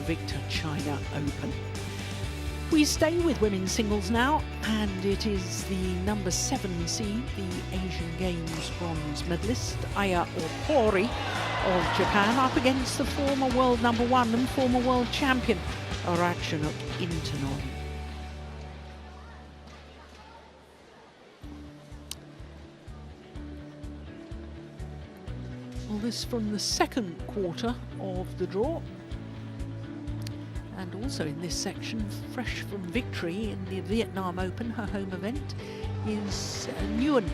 Victor China Open. We stay with women's singles now, and it is the number 7 seed, the Asian Games bronze medalist, Aya Ohori of Japan, up against the former world number 1 and former world champion, Ratchanok Intanon. Well, this from the second quarter of the draw. And also in this section, fresh from victory in the Vietnam Open, her home event, is Nguyen.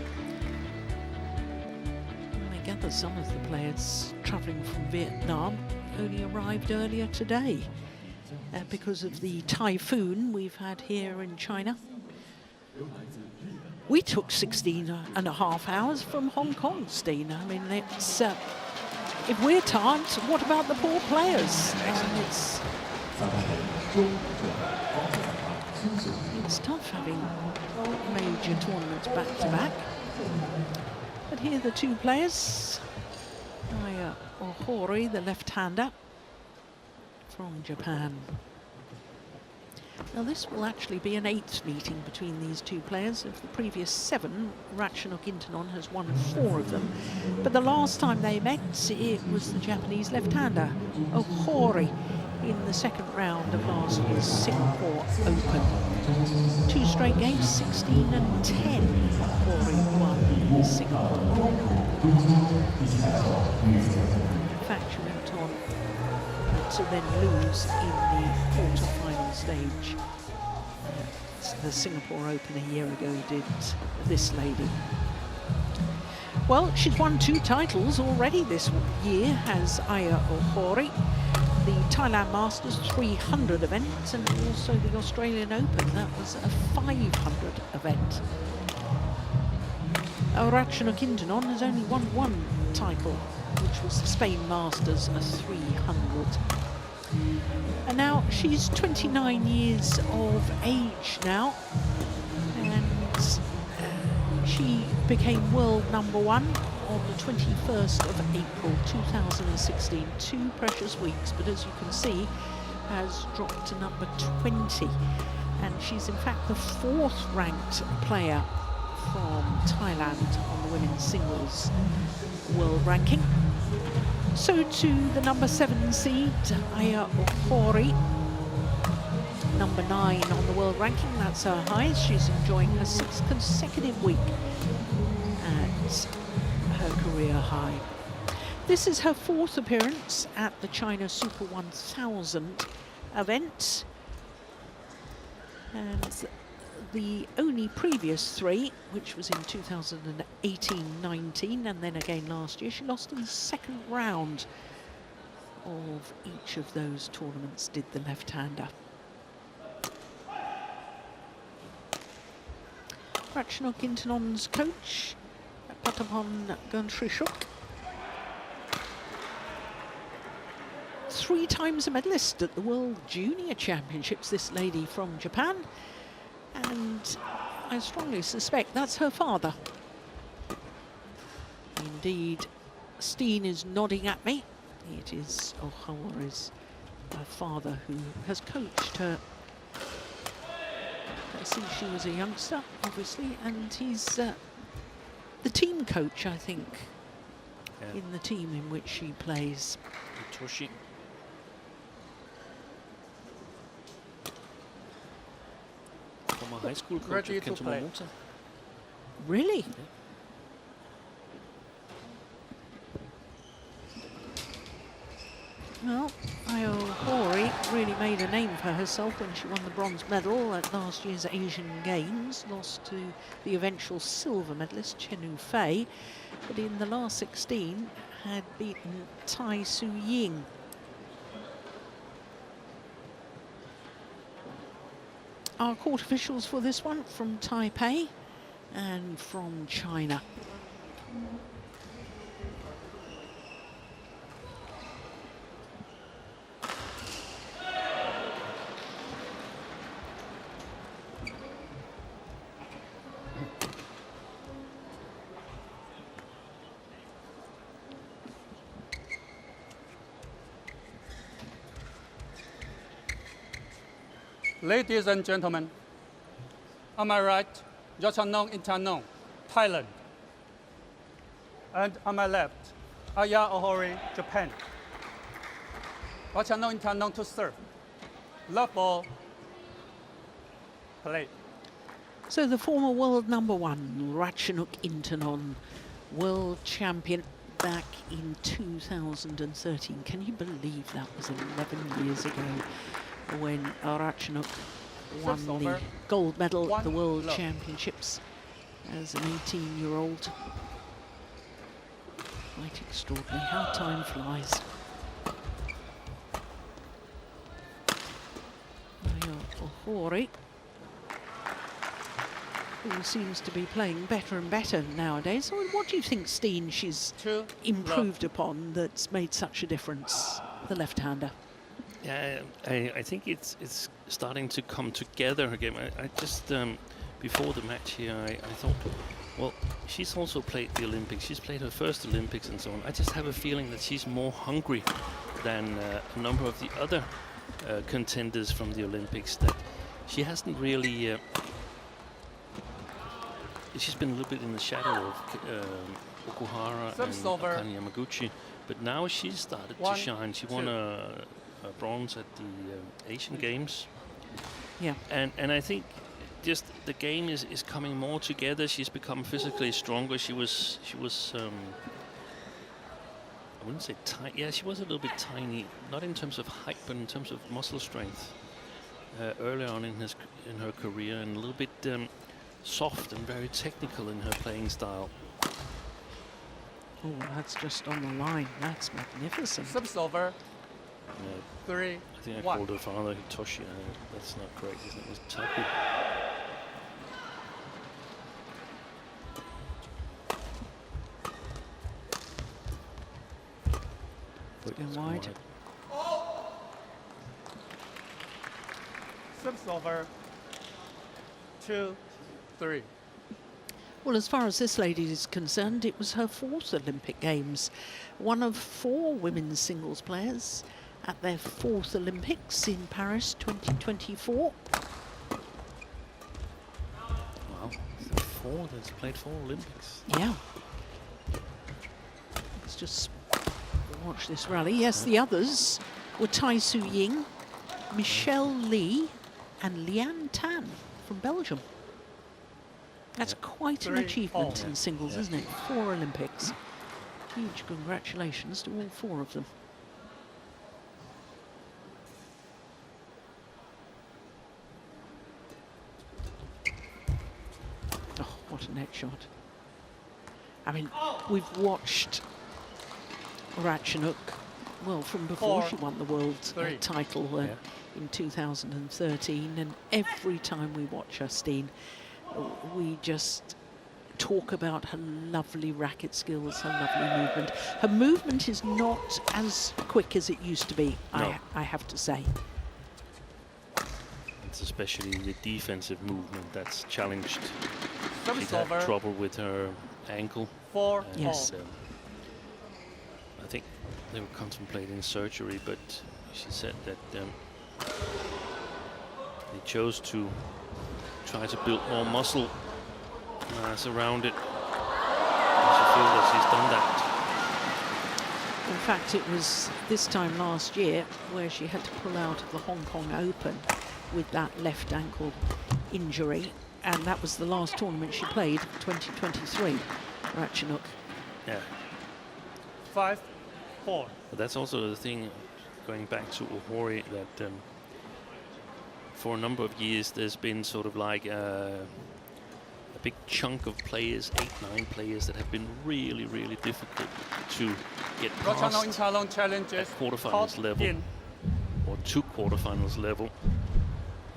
I gather some of the players travelling from Vietnam only arrived earlier today because of the typhoon we've had here in China. We took 16.5 hours from Hong Kong, Steen. I mean, it's, if we're tired, what about the poor players? It's tough having major tournaments back to back. But here are the two players. Aya Ohori, the left-hander from Japan. Now this will actually be an 8th meeting between these two players. Of the previous 7, Ratchanok Intanon has won 4 of them. But the last time they met, it was the Japanese left-hander, Ohori, in the second round of last year's Singapore Open. 2 straight games, 16 and 10. Ohori won in Singapore. In fact, she went on to then lose in the quarter-final stage. The Singapore Open a year ago did this lady. Well, she's won 2 titles already this year, has Aya Ohori. The Thailand Masters 300 event and also the Australian Open. That was a 500 event. Ratchanok Intanon has only won 1 title, which was the Spain Masters, a 300. And now she's 29 years of age now, and she became world number 1 on the 21st of April 2016. 2 precious weeks, but as you can see, has dropped to number 20. And she's in fact the 4th ranked player from Thailand on the women's singles world ranking. So to the number 7 seed, Aya Ohori, number 9 on the world ranking. That's her highest. She's enjoying her 6th consecutive week at her career high. This is her 4th appearance at the China Super 1000 event, and the only previous 3, which was in 2018-19 and then again last year, she lost in the second round of each of those tournaments, did the left-hander. Ratchanok Intanon's coach, Patapon Guntrishuk. 3 times a medalist at the World Junior Championships, this lady from Japan. And I strongly suspect that's her father. Indeed, Steen is nodding at me. It is Ohori's father who has coached her since she was a youngster, obviously, and he's the team coach, I think, in the team in which she plays. Toshi. Former high school coach of Kento Momota. Really? Yeah. Well, Aya Ohori really made a name for herself when she won the bronze medal at last year's Asian Games, lost to the eventual silver medalist Chen Fei, but in the last 16 had beaten Tai Su Ying. Our court officials for this one from Taipei and from China. Ladies and gentlemen, on my right, Ratchanok Intanon, Thailand. And on my left, Ohori, Japan. Ratchanok Intanon to serve. Love ball. Play. So the former world number one, Ratchanok Intanon, world champion back in 2013. Can you believe that was 11 years ago when Ratchanok won the gold medal at the World Championships as an 18-year-old. Quite extraordinary how time flies. Ohori, who seems to be playing better and better nowadays. So what do you think, Steen, she's improved upon that's made such a difference, the left-hander? Yeah, I think it's starting to come together again. I just, before the match here, I thought, well, she's also played the Olympics. She's played her first Olympics and so on. I just have a feeling that she's more hungry than a number of the other contenders from the Olympics. That she hasn't really... she's been a little bit in the shadow of Okuhara and Akane Yamaguchi. But now she's started to shine. She won a bronze at the Asian Games. Yeah. And I think just the game is coming more together. She's become physically stronger. She was I wouldn't say tiny. Yeah, she was a little bit tiny, not in terms of height, but in terms of muscle strength. Earlier on in her career, and a little bit soft and very technical in her playing style. Oh, that's just on the line. That's magnificent. Subs over. 3. I think I called her father Hitoshi. That's not correct, isn't it? It was Taku. It's going wide. Subs over. 2, 3. Well, as far as this lady is concerned, it was her 4th Olympic Games. One of 4 women's singles players at their 4th Olympics in Paris 2024. Wow, 4 that's played 4 Olympics. Yeah. Let's just watch this rally. Yes, the others were Tai Su Ying, Michelle Lee, and Lian Tan from Belgium. That's quite an achievement in singles, isn't it? 4 Olympics. Huge congratulations to all 4 of them. Oh, what a net shot. I mean, we've watched Ratchanok, well, from before she won the world title in 2013, and every time we watch her, Steen, we just talk about her lovely racket skills, her lovely movement. Her movement is not as quick as it used to be, no. I have to say. It's especially the defensive movement that's challenged. She's had trouble with her ankle. Yes. I think they were contemplating surgery, but she said that they chose to try to build more muscle mass around it. And she feels that she's done that. In fact, it was this time last year where she had to pull out of the Hong Kong Open with that left ankle injury, and that was the last tournament she played, 2023, Ratchanok. Yeah. 5-4. But that's also the thing, going back to Ohori, that for a number of years there's been sort of like a big chunk of players, 8-9 players, that have been really, really difficult to get past at quarterfinals level or to quarterfinals level.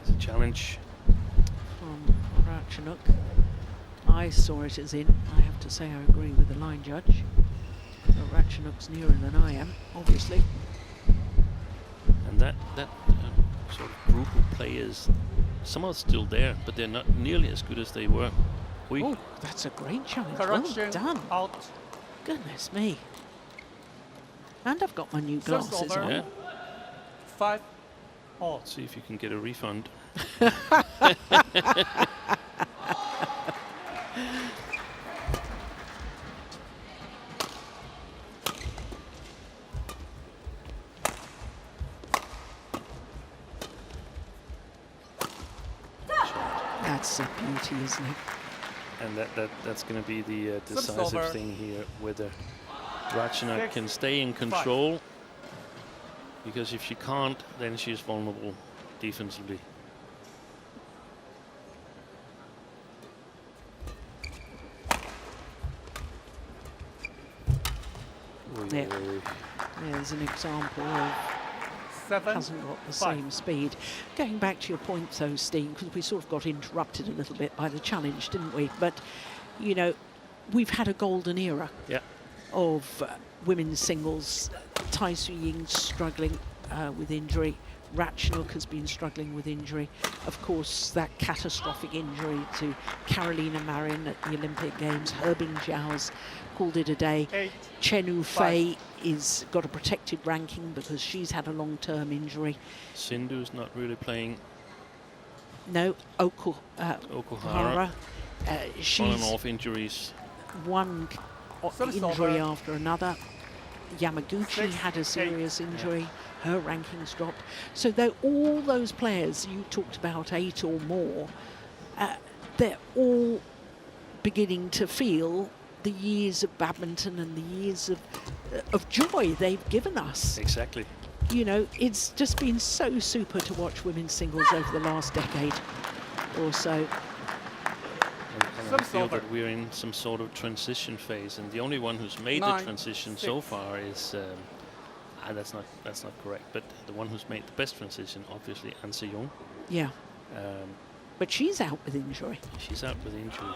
It's a challenge. From Ratchanok. I saw it as in. I have to say I agree with the line judge. Ratchanok's nearer than I am, obviously. And that sort of group of players, some are still there, but they're not nearly as good as they were. Oh, that's a great challenge. Well done. Out. Goodness me. And I've got my new glasses on. Yeah. 5-all. See if you can get a refund. That's a beauty, isn't it? And that's going to be the decisive over. thing here, whether Ratchanok can stay in control. Because if she can't, then she's vulnerable defensively. Yeah. There's an example of hasn't got the same speed. Going back to your point though, Steen, because we sort of got interrupted a little bit by the challenge, didn't we? But, you know, we've had a golden era of women's singles. Tai Tzu Ying's struggling with injury. Ratchanok has been struggling with injury. Of course, that catastrophic injury to Carolina Marin at the Olympic Games. Herbing Zhao's called it a day. Chen Yufei is got a protected ranking because she's had a long-term injury. Sindhu's not really playing. No, Okuhara. She's on and off injuries. One injury after another. Yamaguchi had a serious injury. Her rankings dropped. So all those players you talked about, 8 or more, they're all beginning to feel the years of badminton and the years of joy they've given us. Exactly. You know, it's just been so super to watch women's singles over the last decade or so. And I feel that we're in some sort of transition phase, and the only one who's made the transition so far is, that's not correct, but the one who's made the best transition, obviously, An Se-young. Yeah. But she's out with injury. She's out with injury.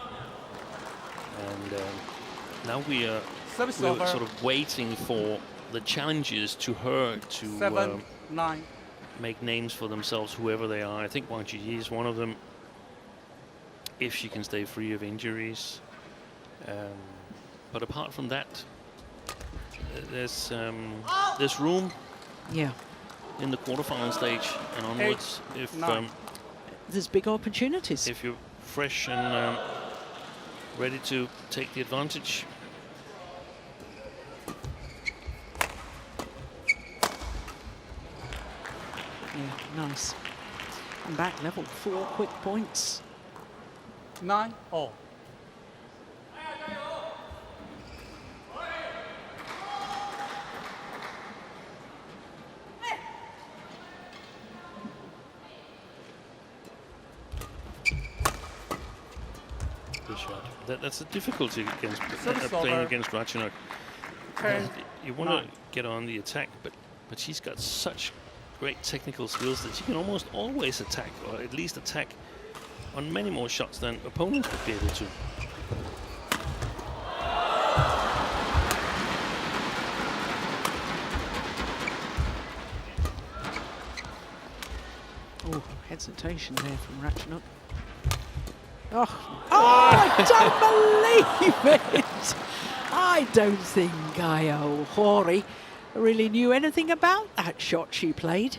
And now we're sort of waiting for the challenges to her to make names for themselves, whoever they are. I think Wang Zhiyi is one of them, if she can stay free of injuries. But apart from that, there's room in the quarterfinal stage and onwards. If there's big opportunities. If you're fresh and ready to take the advantage. Yeah, nice. And back level, 4 quick points. 9-all. Good shot. That's the difficulty against playing against Ratchanok. You want to get on the attack, but she's got such great technical skills that she can almost always attack, or at least attack on many more shots than opponents would be able to. Oh, hesitation there from Ratchanok. Oh, I don't believe it! I don't think Ohori really knew anything about that shot she played.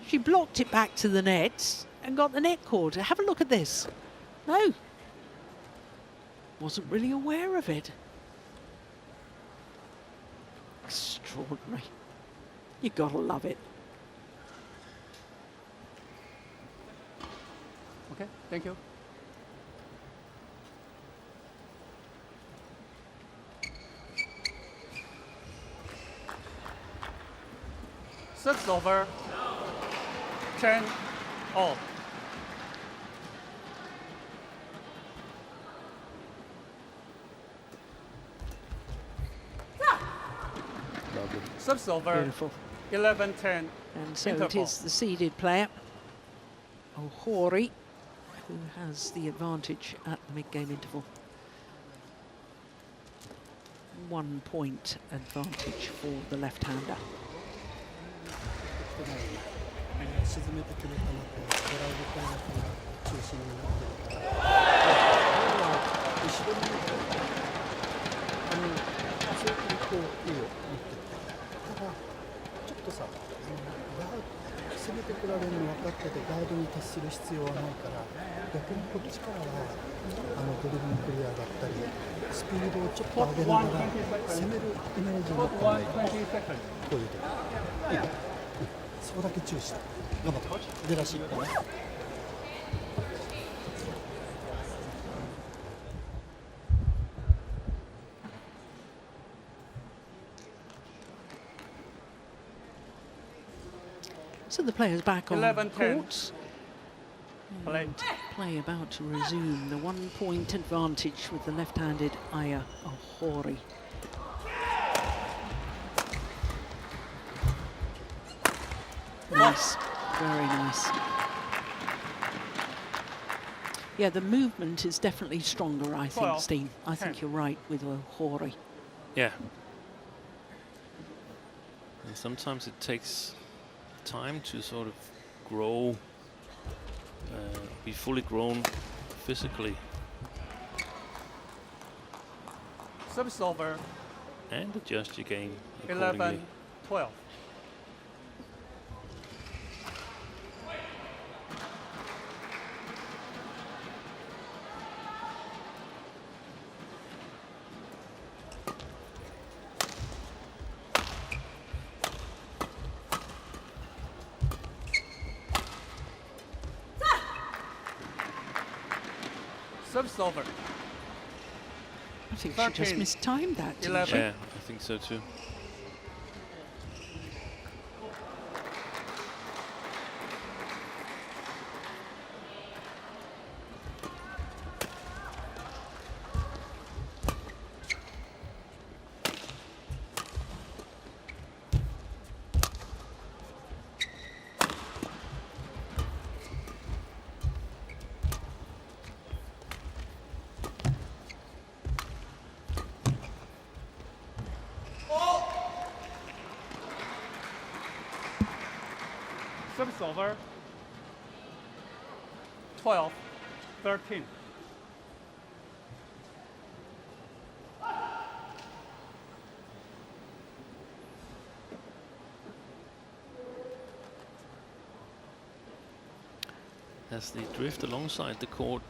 She blocked it back to the net and got the net caught. Have a look at this. No. Wasn't really aware of it. Extraordinary. You gotta love it. Okay, thank you. Six over, 10-all. Six over, Beautiful. 11-10. And so it is the seeded player, Ohori, who has the advantage at the mid-game interval. 1 point advantage for the left-hander. 攻めてこられるの分かっててガードに達する必要はないから、逆にこっちからはドリブルクリアだったりスピードをちょっと上げながら攻めるイメージになったらいい。こういう時いいね、そこだけ注意して頑張って出だし1個ね。So the players back on 11-10. court. Play. And play about to resume. The 1-point advantage with the left-handed Aya Ohori. Nice, very nice. Yeah, the movement is definitely stronger, I think, 12, Steen. I think 10. you're right with Ohori. Yeah. And sometimes it takes time to sort of grow, be fully grown physically. Service over. And adjust your game accordingly. 11-12. Service over. I think she just 13, mistimed that, didn't 11. she? Yeah, I think so too. Service over. 12-13. Has the drift alongside the court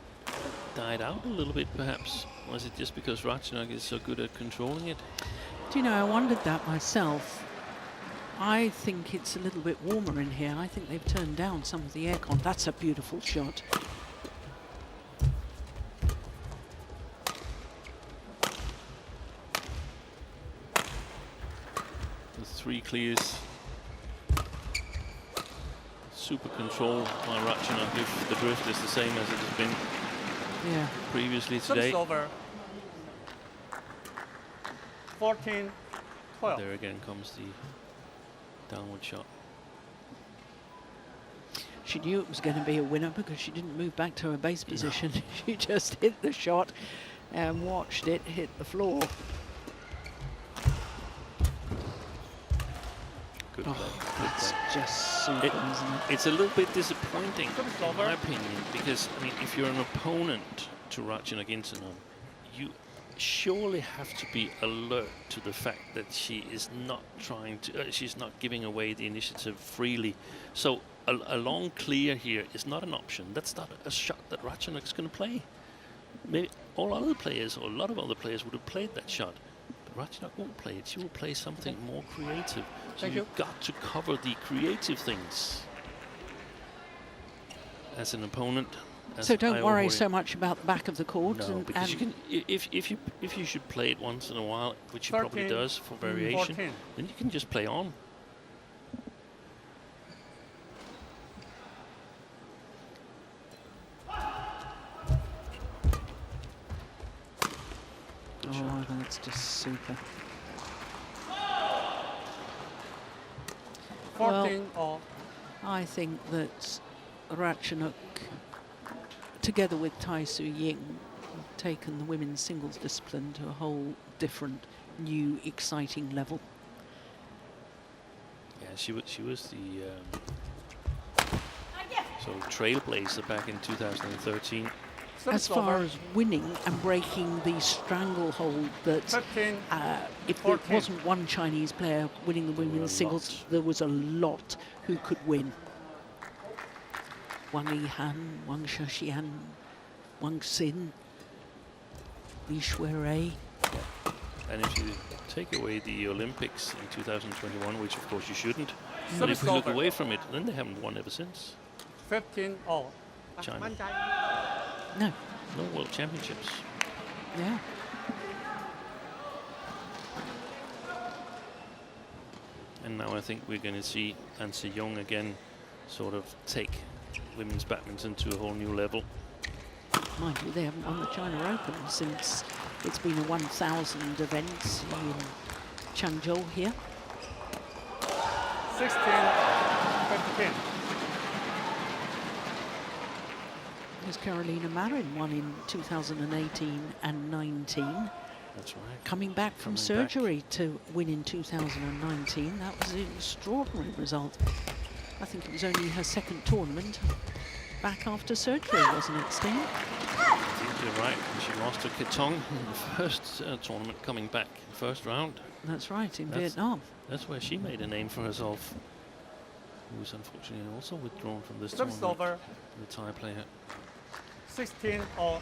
died out a little bit, perhaps? Or is it just because Ratchanok is so good at controlling it? Do you know, I wondered that myself. I think it's a little bit warmer in here. I think they've turned down some of the aircon. That's a beautiful shot. The 3 clears. Super control by Ratchanok if the drift is the same as it has been previously today. Service over. 14-12. There again comes the downward shot. She knew it was going to be a winner because she didn't move back to her base position. She just hit the shot and watched it hit the floor. Good play. It's just super, isn't it? It's a little bit disappointing, Service in over. my opinion, because I mean, if you're an opponent to Ratchanok Intanon, you surely have to be alert to the fact that she is not trying to, she's not giving away the initiative freely. So a long clear here is not an option. That's not a shot that Ratchanok's going to play. Maybe all other players or a lot of other players would have played that shot. But Ratchanok won't play it. She will play something more creative. So Thank you've you. got to cover the creative things as an opponent. So don't worry so much about the back of the court. No, and because you can, if you should play it once in a while, which you probably 13, does for variation, 14. then you can just play on. oh, that's just super. 14 all. I think that Ratchanok, together with Tai Su Ying, have taken the women's singles discipline to a whole different, new, exciting level. Yeah, she was the sort of trailblazer back in 2013. As far as winning and breaking the stranglehold that 15, if there 14. wasn't one Chinese player winning the women's singles, lot. there was a lot who could win. Wang Yihan, Wang Shashian, Wang Xin, Li Shuirei. And if you take away the Olympics in 2021, which of course you shouldn't, but Service if we look over. away from it, then they haven't won ever since. 15 all. China. No, No World Championships. yeah. And now I think we're going to see An Se-young again sort of take women's badminton to a whole new level. Mind you, they haven't won the China Open since it's been a 1,000 event in Changzhou here. 16-15. There's Carolina Marin, won in 2018 and 19. That's right. Coming back from Coming surgery to win in 2019, that was an extraordinary result. I think it was only her second tournament back after surgery, wasn't it, Steve? I think you're right. She lost to Ketong in the first tournament, coming back in first round. That's right, in That's- Vietnam. That's where she made a name for herself. Who was unfortunately also withdrawn from this Service tournament. over. The Thai player. 16 all.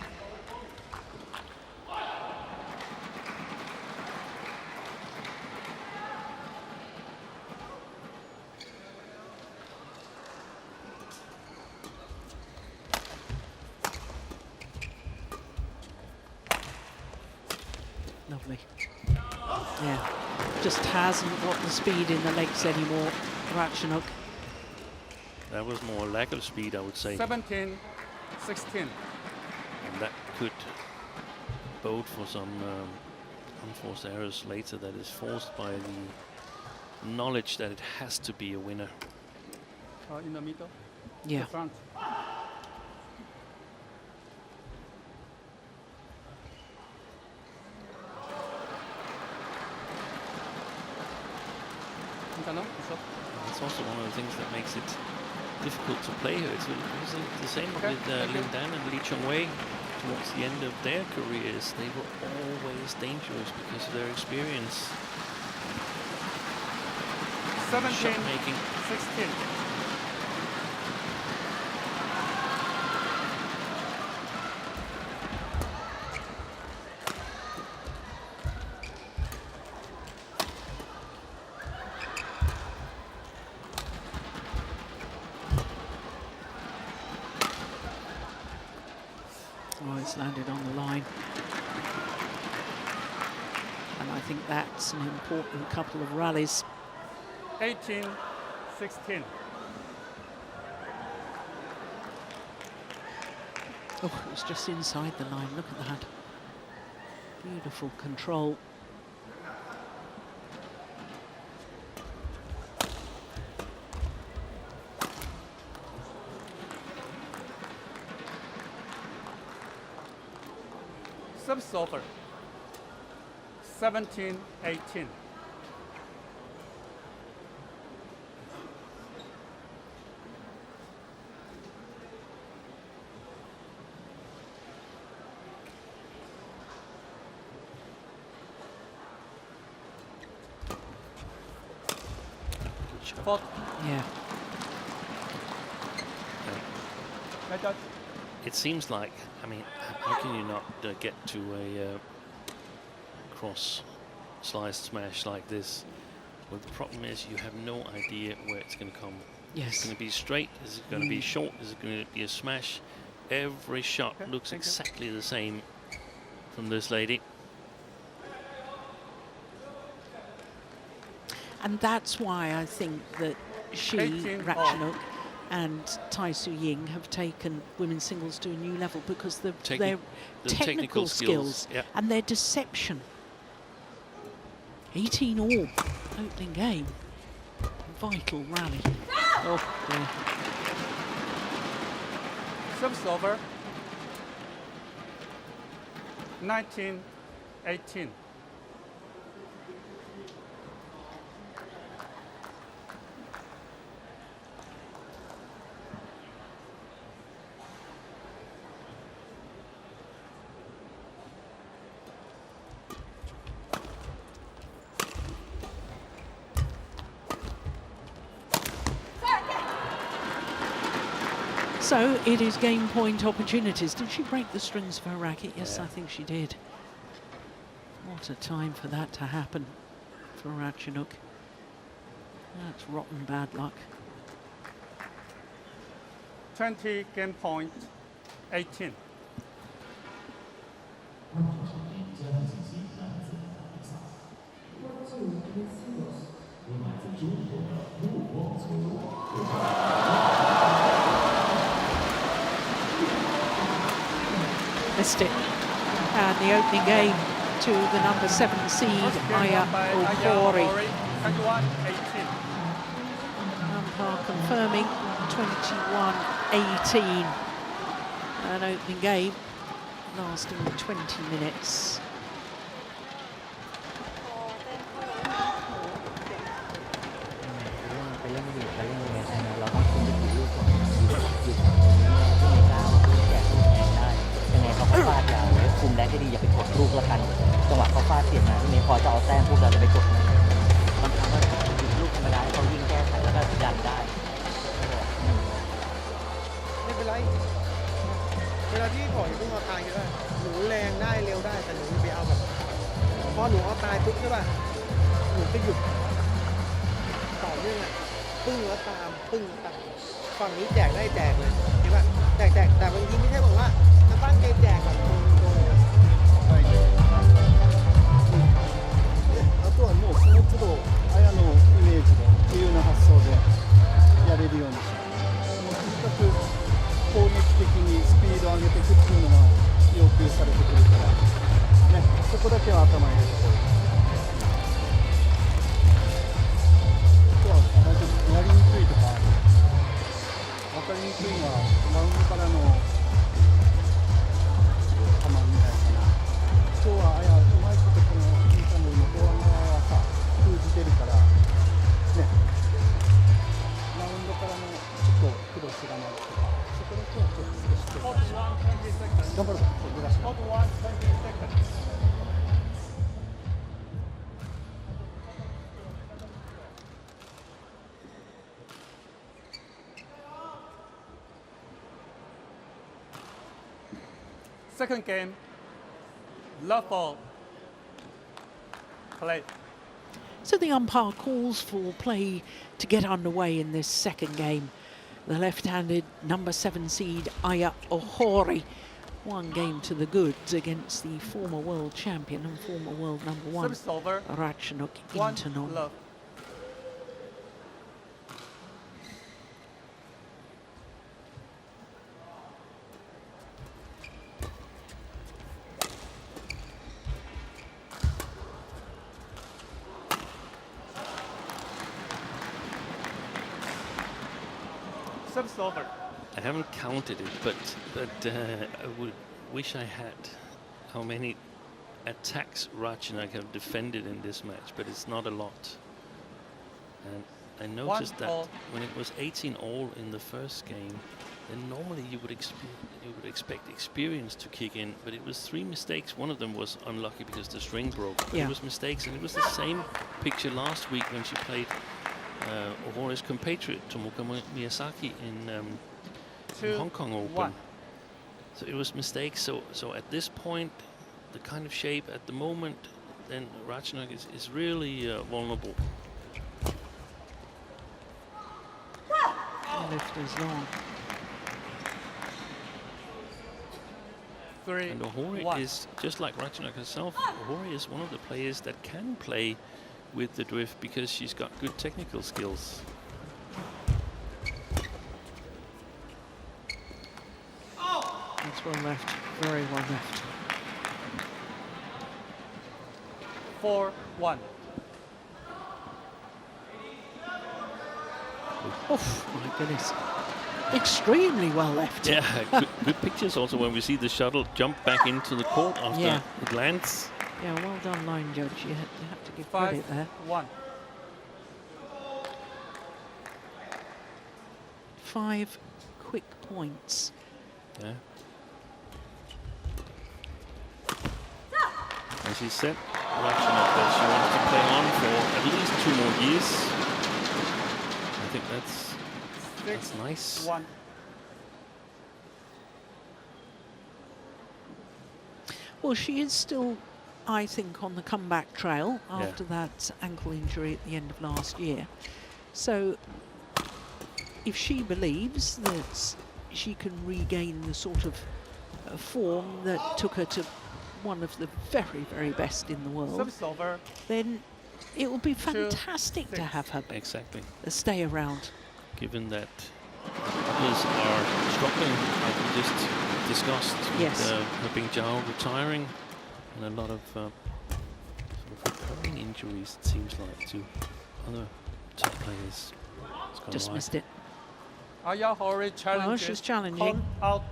Lovely. Yeah, just hasn't got the speed in the legs anymore, Ratchanok. That was more lack of speed, I would say. 17-16. And that could bode for some unforced errors later that is forced by the knowledge that it has to be a winner. In the middle. Yeah. The front. Intanon, it's up. That's also one of the things that makes it difficult to play her. It's the same Okay, with thank you. Lin Dan and Lee Chong-wei. Towards the end of their careers, they were always dangerous because of their experience. 17-16. Shot making. Oh, it's landed on the line. And I think that's an important couple of rallies. 18-16. Oh, it was just inside the line. Look at that. Beautiful control. Service over. 17-18. Good shot. Fourth. Yeah. Like that. It seems like, I mean, how can you not get to a cross slice smash like this? Well, the problem is you have no idea where it's going to come. Is it Yes. going to be straight? Is it going to be short? Is it going to be a smash? Every shot Okay, looks thank you. exactly the same from this lady. And that's why I think that she, 18 all. Ratchanok, and Tai Su Ying have taken women's singles to a new level because their The technical skills yeah. and their deception. 18 all, opening game. Vital rally. Oh, yeah. Service over. 19-18. So it is game point opportunities. Did she break the strings of her racket? Yes, Yeah. I think she did. What a time for that to happen for Ratchanok. That's rotten bad luck. 20 game point, 18. Missed it. And the opening game to the number 7 seed, First game Aya won by Ohori. 21-18. Umpire confirming 21-18. An opening game lasting 20 minutes. เป็นเรื่องดีกับเรื่องยังไงนะเราต้องคุมไปกี่ลูกก่อนหยุดที่ไม่กล้าว่าแจกลูกแทงได้ยังไงเขาก็ฟาดยาวไว้คุมได้ก็ดีอย่าไปกดลูกละกันจังหวะเขาฟาดเปลี่ยนมาที่นี้พอจะเอาแต้มพวกเราจะไปกดมันบางครั้งก็หยุดลูกธรรมดาให้เขาวิ่งแก้ไขแล้วก็ดันได้ ไม่เป็นไร เวลาที่ถอยพุ่งเอาตายก็ได้หนูแรงได้เร็วได้แต่หนูอย่าไปเอาแบบพอหนูเอาตายปุ๊บใช่ป่ะหนูจะหยุดต่อเนื่องอ่ะปึ้งแล้วตามปึ้งแล้วตามฝั่งนี้แจกได้แจกเลยใช่ป่ะแจกแต่บางทีไม่ใช่บอกว่าจะตั้งใจแจกแบบตรงあとはもうその都度あやのイメージで自由な発想でやれるようにしてもうとにかく攻撃的にスピードを上げていくっていうのが要求されてくるから、ね、そこだけは頭に入れてあとは大丈夫やりにくいとか分かりにくいのはマウンドからの球みたいかな今日はあやうまいことこのインターのフォア側はさ封じてるからねマウンドからのちょっとクロスがないとかそこの手はちょっと少し手を出して頑張るぞ出だし Hold 1, 20 seconds. Second game, love ball. Play. So the umpire calls for play to get underway in this second game. The left-handed number 7 seed Aya Ohori, one game to the goods against the former world champion and former world number 1 Service over. Ratchanok 1 Intanon. love. Service over. I haven't counted it, but I would wish I had how many attacks Ratchanok have defended in this match, but it's not a lot. And I noticed that all. when it was 18 all in the first game, then normally you would expect experience to kick in, but it was 3 mistakes. One of them was unlucky because the string broke. But Yeah. it was mistakes, and it was the same picture last week when she played Ohori's compatriot Tomoka Miyazaki in Hong Kong Open. 1. So it was mistakes. So at this point, the kind of shape at the moment, then Ratchanok is really vulnerable. The lift is long. 3, And Ohori 1. is, just like Ratchanok herself, Ohori is one of the players that can play with the drift because she's got good technical skills. That's well left, very well left. 4, 1. Oof, my goodness. Extremely well left. Yeah, good pictures also when we see the shuttle jump back into the court after Yeah. it lands. Yeah, well done, line judge. You have to give 5, credit there. 1. 5 quick points. Yeah. And she said, Ratchanok, that she wants to play on for at least 2 more years. I think that's 6, nice. 1. Well, she is still, I think, on the comeback trail Yeah. after that ankle injury at the end of last year. So if she believes that she can regain the sort of form that took her to one of the very, very best in the world, Service over. then it will be fantastic to 6. have her Exactly. stay around. Given that others are struggling, like we just discussed, Yes. with Heping Zhao retiring, and a lot of sort of recurring injuries, it seems like, to other top players. It's gone Just wide. missed it. Aya Ohori challenges. she's challenging. Caught out.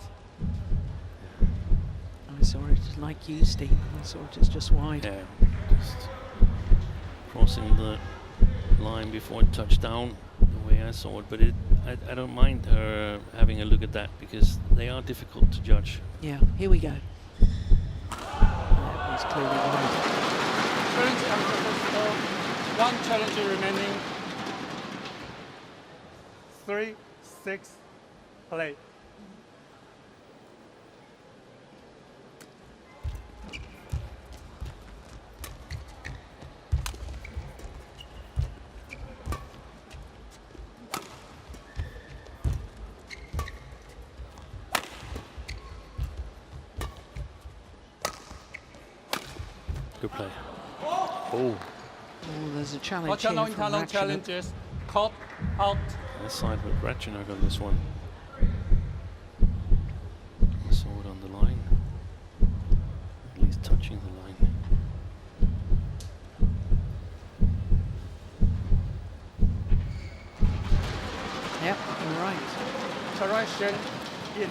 I saw it like you, Steve. I saw it as just wide. Yeah, just crossing the line before it touched down, the way I saw it. But I don't mind her having a look at that, because they are difficult to judge. Yeah, here we go. That was clearly wide. Challenge unsuccessful. 1 challenge remaining. 3-6 play. Good play. Oh, Oh, there's a challenge here Ratchanok from Intanon Ratchanok. challenges. Caught out. I side with Ratchanok on this one. I saw it on the line. At least touching the line. Yep, you're right. Correction in.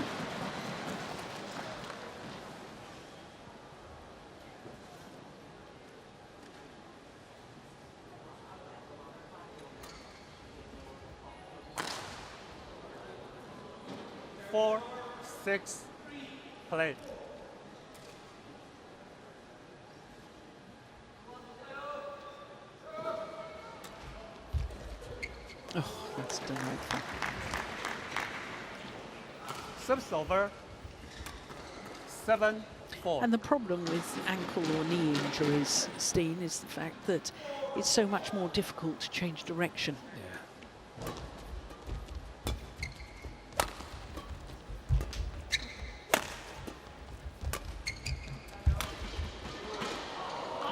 Four, 6 play. Oh, that's delightful. Service over. 7-4. And the problem with ankle or knee injuries, Steen, is the fact that it's so much more difficult to change direction. Yeah.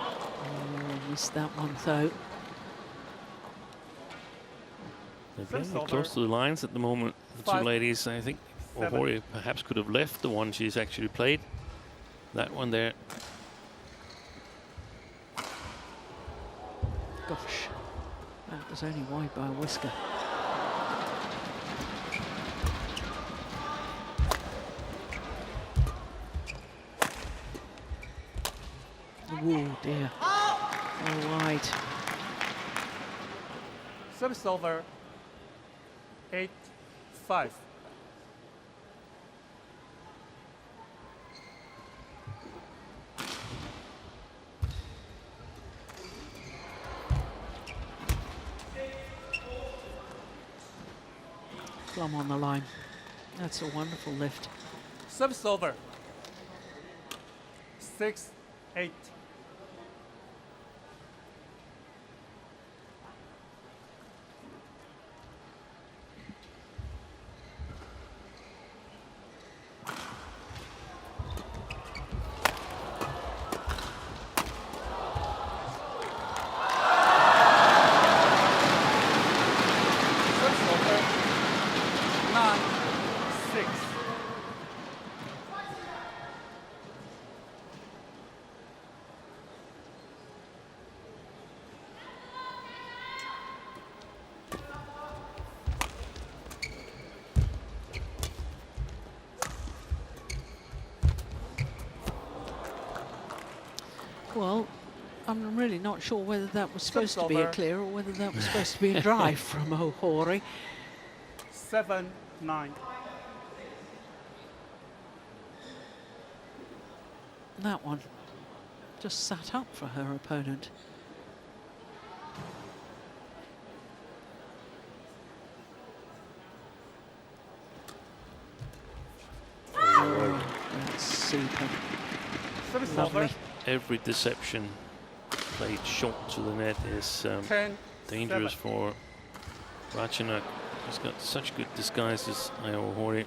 Oh, missed that one though. They're First very over. close to the lines at the moment, the two 5, ladies. I think 7. Ohori perhaps could have left the one she's actually played. That one there. Gosh, that was only wide by a whisker. Oh dear. Oh, wide. Service over. 8-5. Plum on the line. That's a wonderful lift. Service over. 6-8. Service over. 9-6. Well, I'm really not sure whether that was supposed to be a over. clear or whether that was supposed to be a drive from Ohori. 7-9. That one just sat up for her opponent. Oh, that's super. Service Lovely. over. Every deception played short to the net is 10, dangerous 7. for Ratchanok. He's got such good disguises, Ohori.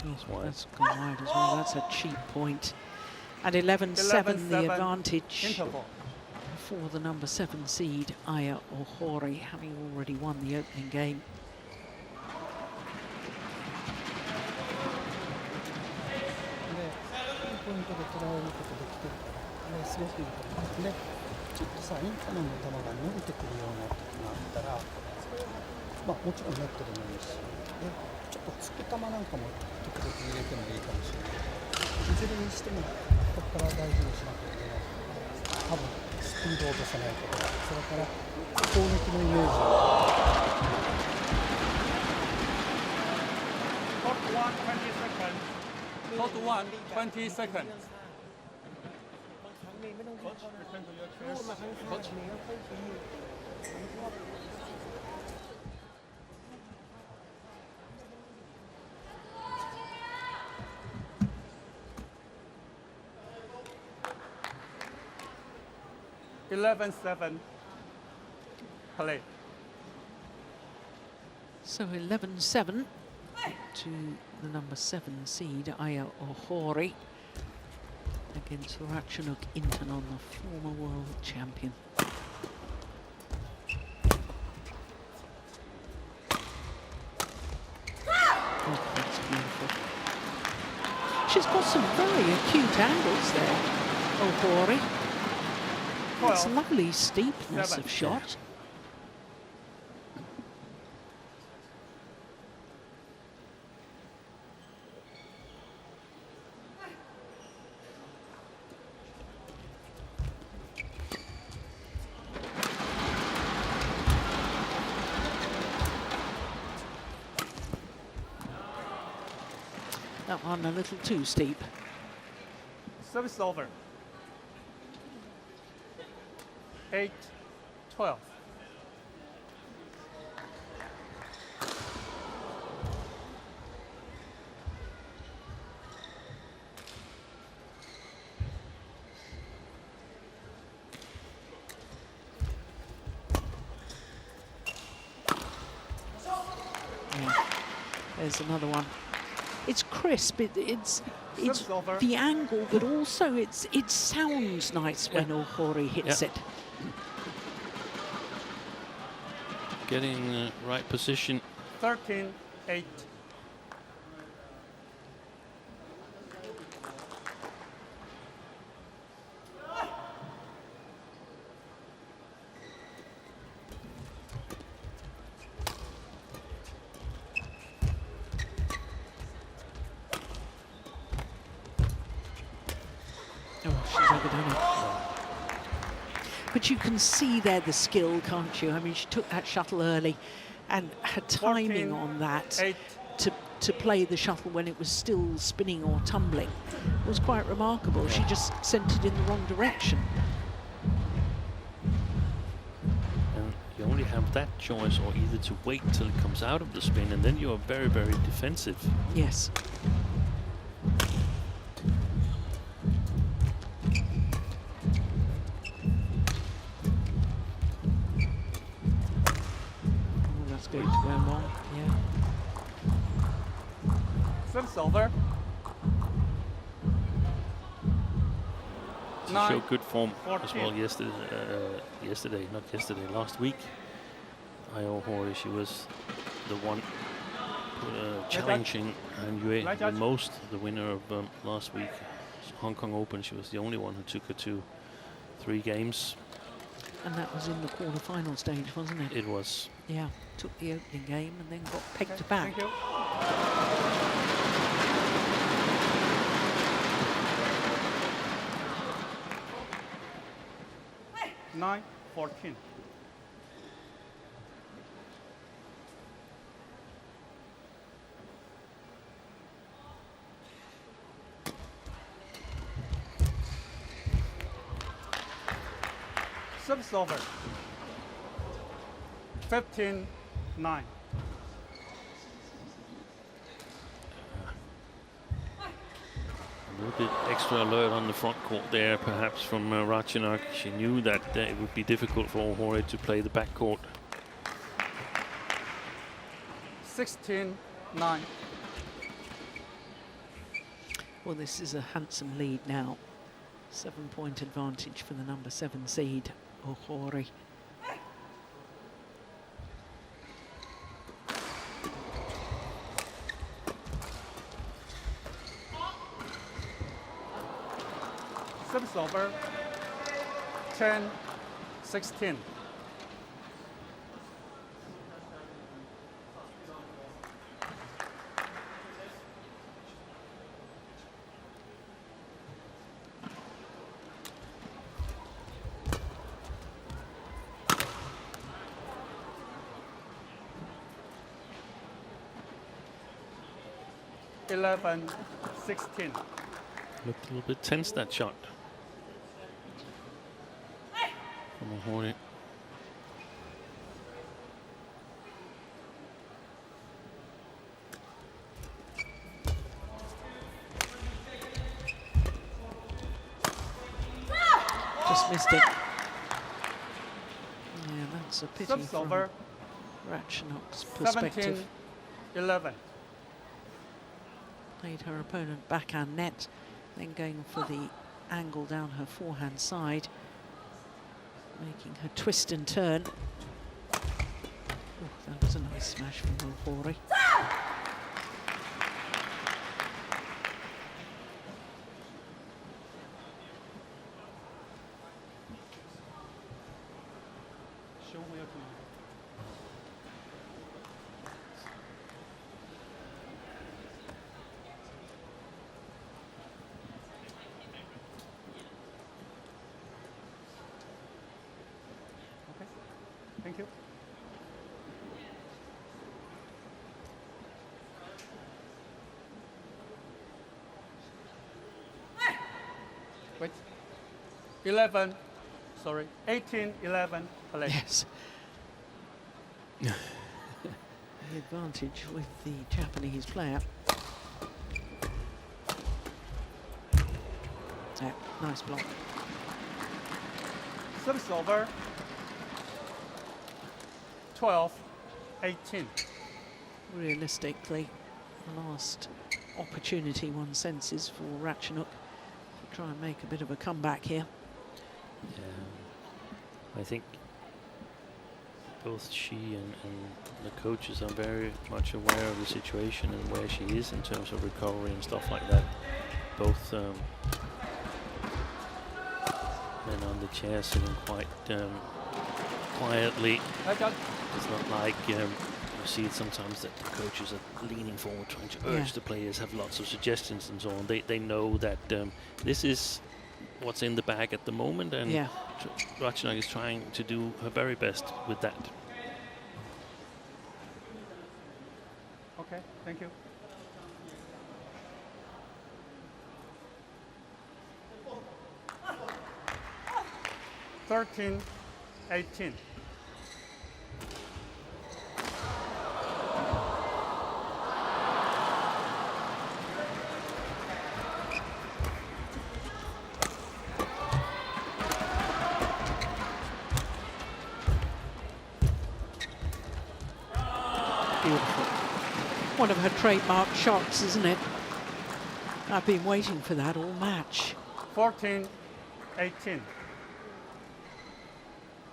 Oh, that's gone wide as well. That's a cheap point. At 11-7, the 11-7 advantage interval. for the number 7 seed, Aya Ohori, having already won the opening game.ポイントで捉えることできてるから、すごくいいと思う。で、ちょっとさ、インタノンの球が伸びてくるような時があったら、まあもちろんネットでもいいし、で、ちょっとつく球なんかも時々入れてもいいかもしれないけど、いずれにしてもここから大事にしなきゃいけない。多分スピードを落とさないこと、それから攻撃のイメージを。Court 1, 20 seconds. Court 1, 20 seconds. 11-7. Play. So 11-7 to the number 7 seed, Aya Ohori, against Ratchanok Intanon, the former world champion. Oh, that's beautiful. She's got some very acute angles there, Ohori. That's 12, lovely steepness 7. of shot. That one a little too steep. Service over. 8-12. Yeah. There's another one. It's crisp. It's Service over. the angle, but also it sounds nice when Ohori hits it. Getting right position. 13-8. Oh, she's overdone it. But you can see there the skill, can't you? I mean, she took that shuttle early, and her timing 14, on that 8. to play the shuttle when it was still spinning or tumbling was quite remarkable. She just sent it in the wrong direction. And you only have that choice, or either to wait till it comes out of the spin, and then you are very, very defensive. Yes. Oh, that's going to go long. Yeah. Service over. She 9, showed good form as 14. well last week. Aya Ohori, she was the one challenging Yue the most, the winner of last week, Hong Kong Open. She was the only one who took her to 3 games. And that was in the quarter-final stage, wasn't it? It was. Yeah. Took the opening game and then got pegged back. Thank you. Nine, 14. Service over. 15-9. A little bit extra alert on the front court there, perhaps from Ratchanok. She knew that it would be difficult for Ohori to play the back court. 16-9. Well, this is a handsome lead now. 7-point advantage for the number 7 seed, Ohori. Service over. 10-16. Eleven, 16. Looked a little bit tense, that shot from Ohori. Just missed it. Yeah, that's a pity Service from over. Ratchanok's perspective. 17-11. Played her opponent backhand net, then going for the angle down her forehand side, making her twist and turn. Oh, that was a nice smash from Ohori. Thank you. Wait. 11. Sorry. 18-11. Play. Yes. The advantage with the Japanese player. Yeah, nice block. Service over. 12-18. Realistically, the last opportunity one senses for Ratchanok to try and make a bit of a comeback here. I think both she and the coaches are very much aware of the situation and where she is in terms of recovery and stuff like that. Both men on the chair sitting quite quietly. It's not like you see it sometimes that the coaches are leaning forward trying to urge the players, have lots of suggestions and so on. They know that this is what's in the bag at the moment, and Ratchanok is trying to do her very best with that. Okay, thank you. Thirteen, 18. Beautiful. One of her trademark shots, isn't it? I've been waiting for that all match. 14-18.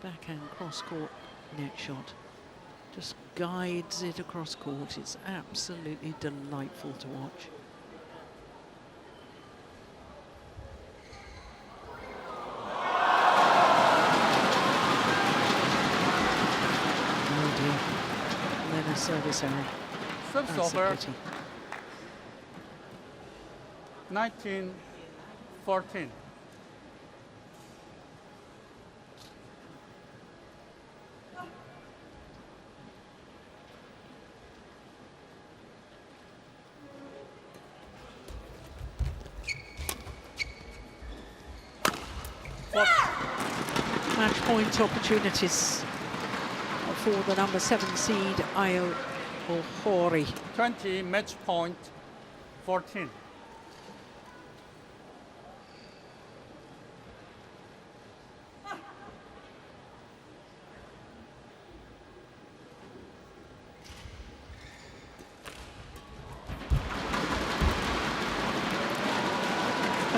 Backhand cross-court net shot. Just guides it across court. It's absolutely delightful to watch. Oh dear. And then a service error. Service That's a over. pity. 19-14. Match point opportunities for the number 7 seed, Ayo Ohori. 20, match point 14.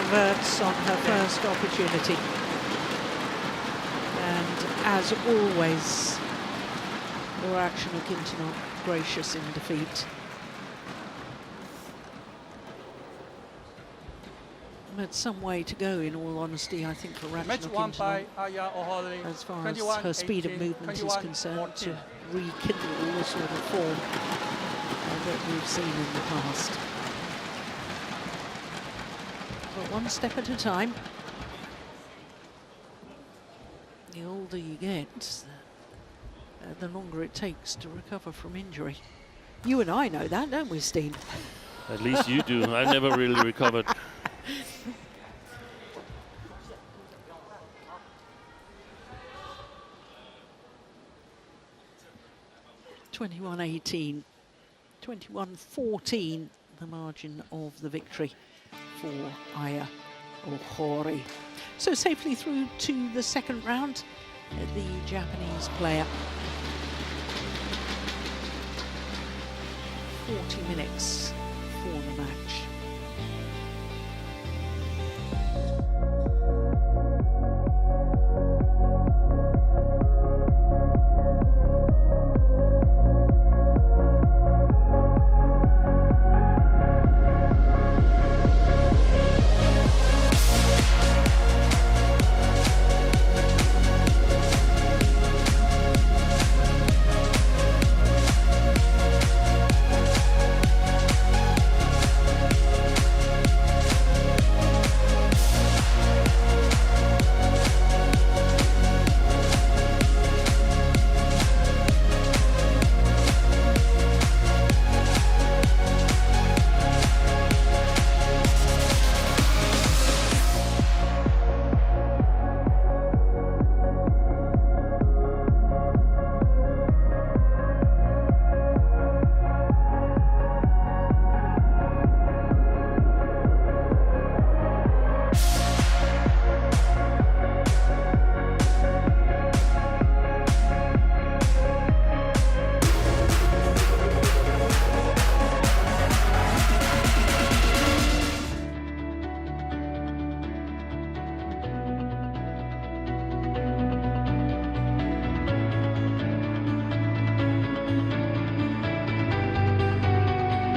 converts on her first opportunity. And as always, Ratchanok Intanon gracious in defeat. But some way to go, in all honesty, I think, for Match Ratchanok won by Intanon, Ohori, as far as her speed of movement is concerned, to rekindle the sort of form that we've seen in the past. But one step at a time. The older you get, the longer it takes to recover from injury. You and I know that, don't we, Steen? At least you do. I've never really recovered. 21-18, 21-14, the margin of the victory for Aya Ohori. So safely through to the second round, the Japanese player. 40 minutes for the match.